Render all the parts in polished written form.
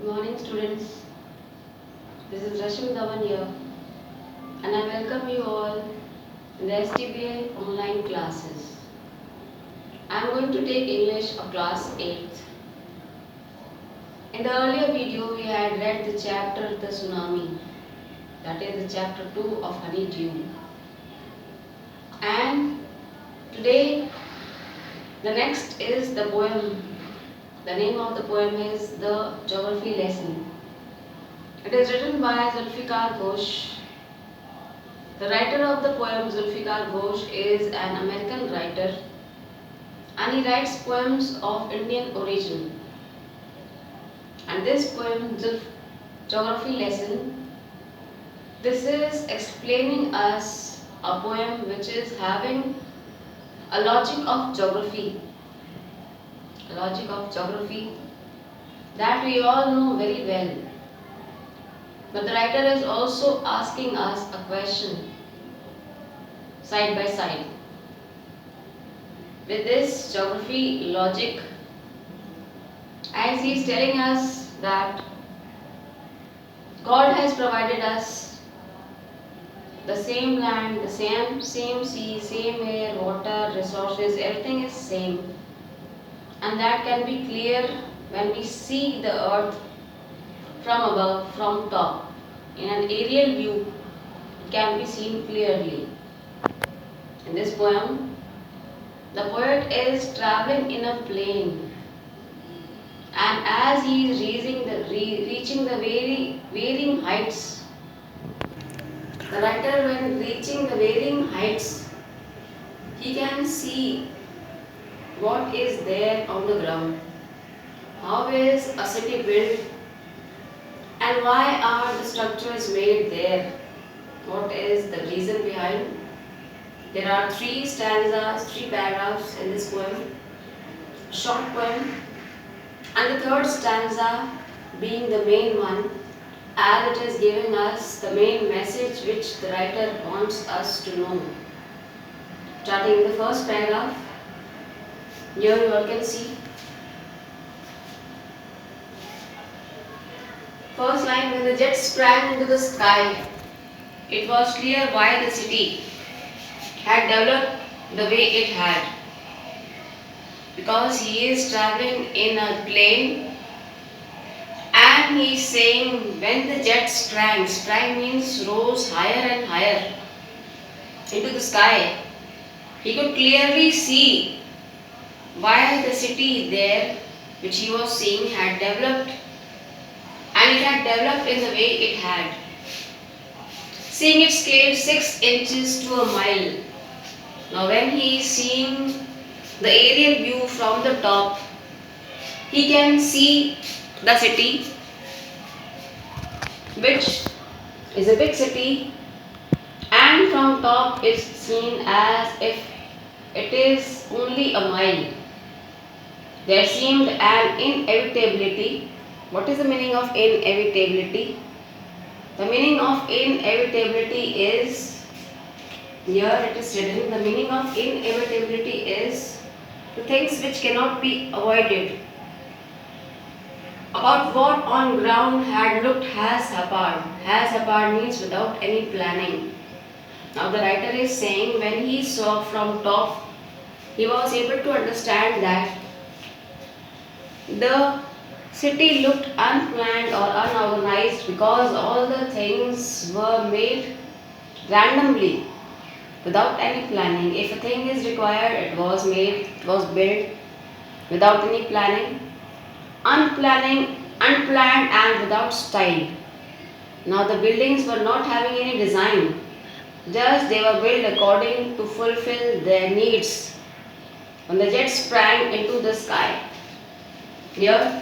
Good morning, students. This is Rashmi Dhawan here, and I welcome you all in the STBA online classes. I am going to take English of class 8th. In the earlier video, we had read the chapter The Tsunami, that is the chapter 2 of Honeydew. And today, the next is the poem. The name of the poem is The Geography Lesson. It is written by Zulfikar Ghosh. The writer of the poem, Zulfikar Ghosh, is an American writer and he writes poems of Indian origin. And this poem, Geography Lesson, this is explaining us a poem which is having a logic of geography. A logic of geography that we all know very well. But the writer is also asking us a question side by side. With this geography logic, as he is telling us that God has provided us the same land, the same sea, same air, water, resources, everything is same. And that can be clear when we see the earth from above, from top. In an aerial view, it can be seen clearly. In this poem, the poet is traveling in a plane, and as he is reaching the varying heights, the writer, when reaching the varying heights, he can see what is there on the ground. How is a city built, and why are the structures made there? What is the reason behind? There are 3 stanzas, 3 paragraphs in this poem, short poem, and the third stanza being the main one, as it is giving us the main message which the writer wants us to know. Starting with the first paragraph, here you all can see. First line, when the jet sprang into the sky, it was clear why the city had developed the way it had. Because he is traveling in a plane and he is saying when the jet sprang means rose higher and higher into the sky, he could clearly see why the city there which he was seeing had developed, and it had developed in the way it had. Seeing it scaled 6 inches to a mile. Now when he is seeing the aerial view from the top, he can see the city, which is a big city, and from top it's seen as if it is only a mile. There seemed an inevitability. What is the meaning of inevitability? The meaning of inevitability is, here it is written, the meaning of inevitability is the things which cannot be avoided. About what on ground had looked haphazard. Haphazard means without any planning. Now the writer is saying when he saw from top, he was able to understand that the city looked unplanned or unorganized because all the things were made randomly without any planning. If a thing is required, it was made, it was built without any planning, unplanned and without style. Now the buildings were not having any design, just they were built according to fulfill their needs. When the jet sprang into the sky, here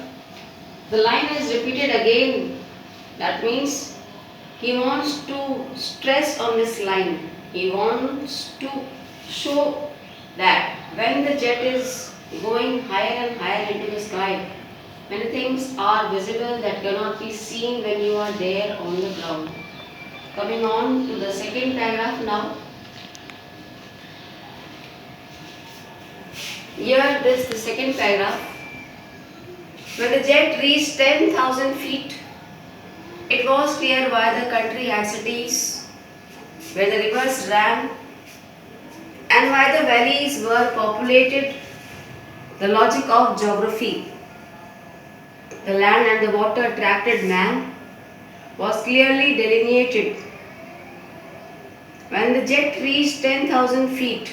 the line is repeated again. That means he wants to stress on this line. He wants to show that when the jet is going higher and higher into the sky, many things are visible that cannot be seen when you are there on the ground. Coming on to the second paragraph now. Here this the second paragraph. When the jet reached 10,000 feet, it was clear why the country had cities, where the rivers ran, and why the valleys were populated. The logic of geography, the land and the water attracted man, was clearly delineated. When the jet reached 10,000 feet,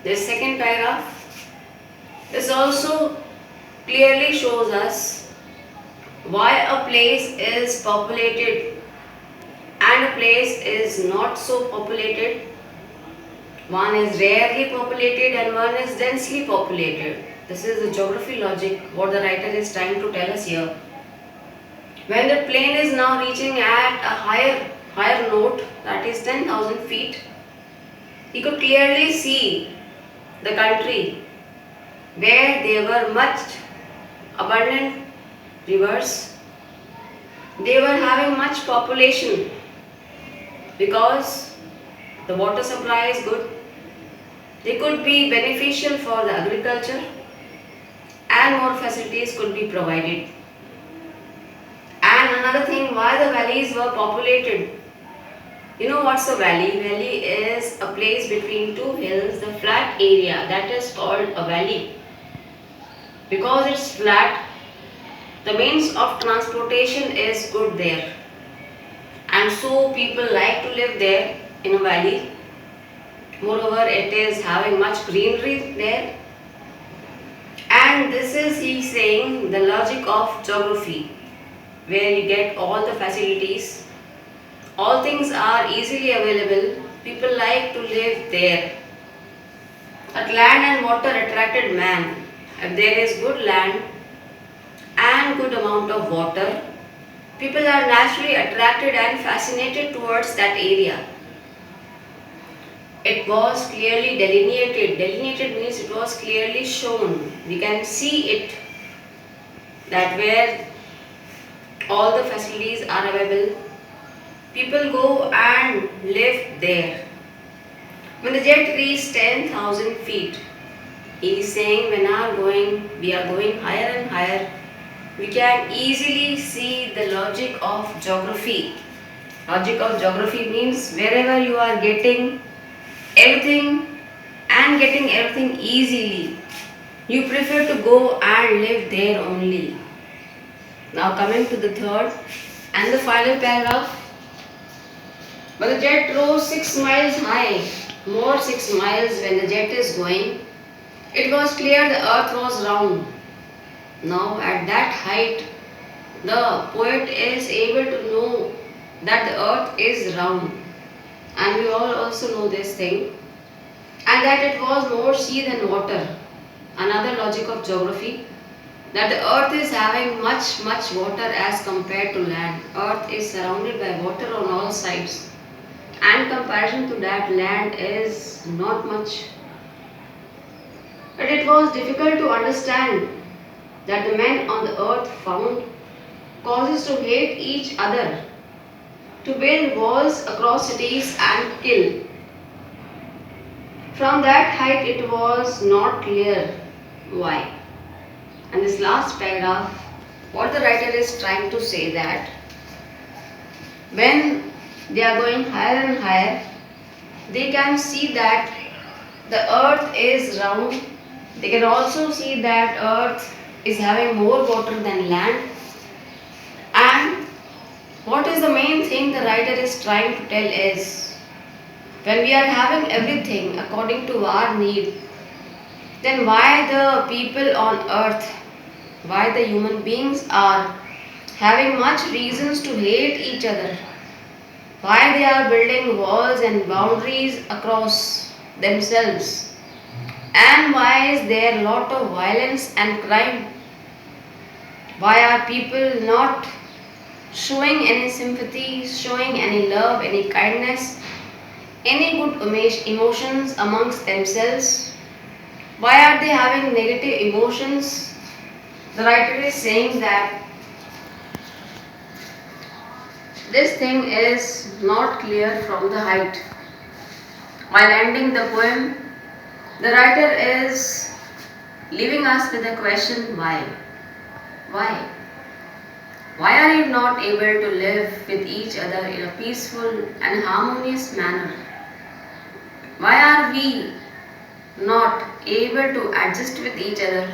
the second paragraph, this also clearly shows us why a place is populated and a place is not so populated. One is rarely populated and one is densely populated. This is the geography logic, what the writer is trying to tell us here. When the plane is now reaching at a higher note, that is 10,000 feet, he could clearly see the country where there were much abundant rivers. They were having much population because the water supply is good. They could be beneficial for the agriculture and more facilities could be provided. And another thing, why the valleys were populated. You know what's a valley? Valley is a place between two hills, the flat area, that is called a valley. Because it's flat, the means of transportation is good there. And so people like to live there in a valley. Moreover, it is having much greenery there. And this is, he saying, the logic of geography, where you get all the facilities. All things are easily available. People like to live there. But land and water attracted man. If there is good land and good amount of water, people are naturally attracted and fascinated towards that area. It was clearly delineated. Delineated means it was clearly shown. We can see it, that where all the facilities are available, people go and live there. When the jet reached 10,000 feet, he is saying we are going higher and higher, we can easily see the logic of geography. Logic of geography means wherever you are getting everything and getting everything easily, you prefer to go and live there only. Now coming to the third and the final paragraph. But the jet rose 6 miles high, more 6 miles when the jet is going. It was clear the earth was round. Now at that height, the poet is able to know that the earth is round. And we all also know this thing. And that it was more sea than water. Another logic of geography, that the earth is having much water as compared to land. Earth is surrounded by water on all sides. And comparison to that, land is not much. But it was difficult to understand that the men on the earth found causes to hate each other, to build walls across cities and kill. From that height it was not clear why. And this last paragraph, what the writer is trying to say, that when they are going higher and higher, they can see that the earth is round. They can also see that earth is having more water than land. And what is the main thing the writer is trying to tell is, when we are having everything according to our need, then why the people on earth, why the human beings are having much reasons to hate each other? Why they are building walls and boundaries across themselves? And why is there a lot of violence and crime? Why are people not showing any sympathy, showing any love, any kindness, any good emotions amongst themselves? Why are they having negative emotions? The writer is saying that this thing is not clear from the height. While ending the poem, The writer is leaving us with the question why? Why? Why are you not able to live with each other in a peaceful and harmonious manner? Why are we not able to adjust with each other?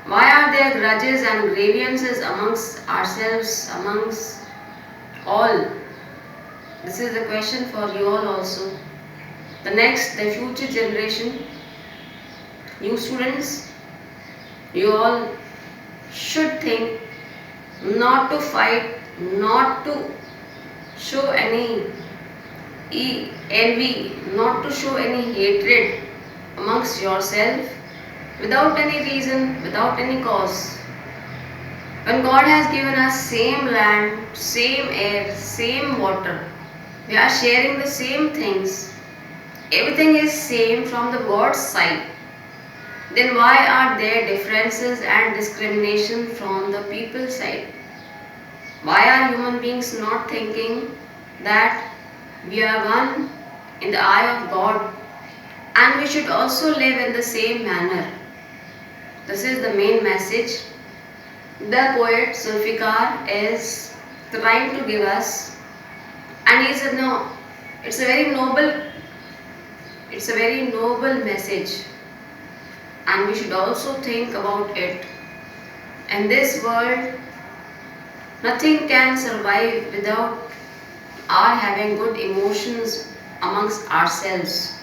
Why are there grudges and grievances amongst ourselves, amongst all? This is the question for you all also. The future generation, new students, you all should think not to fight, not to show any envy, not to show any hatred amongst yourself without any reason, without any cause. When God has given us same land, same air, same water, we are sharing the same things. Everything is same from the God's side. Then why are there differences and discrimination from the people's side? Why are human beings not thinking that we are one in the eye of God and we should also live in the same manner? This is the main message the poet Zulfikar is trying to give us, and he said no, it's a very noble message, and we should also think about it. In this world, nothing can survive without our having good emotions amongst ourselves.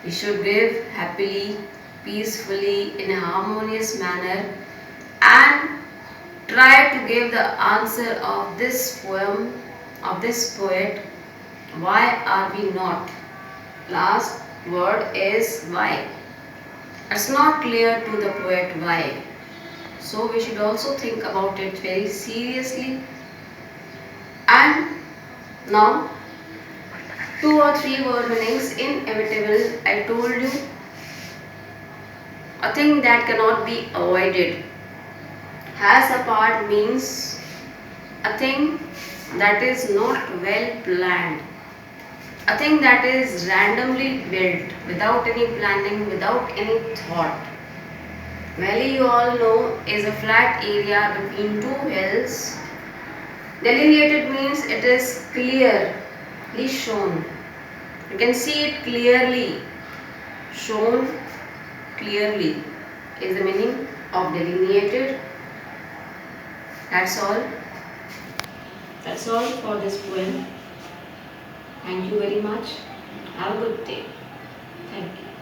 We should live happily, peacefully, in a harmonious manner, and try to give the answer of this poem, of this poet. Why are we not? Last word is why. It's not clear to the poet why. So we should also think about it very seriously. And now, 2 or 3 word meanings inevitable. I told you, a thing that cannot be avoided. Has a part means a thing that is not well planned. A thing that is randomly built without any planning, without any thought. Valley, you all know, is a flat area between two hills. Delineated means it is clearly shown. You can see it clearly. Shown clearly is the meaning of delineated. That's all. That's all for this poem. Thank you very much. Have a good day. Thank you.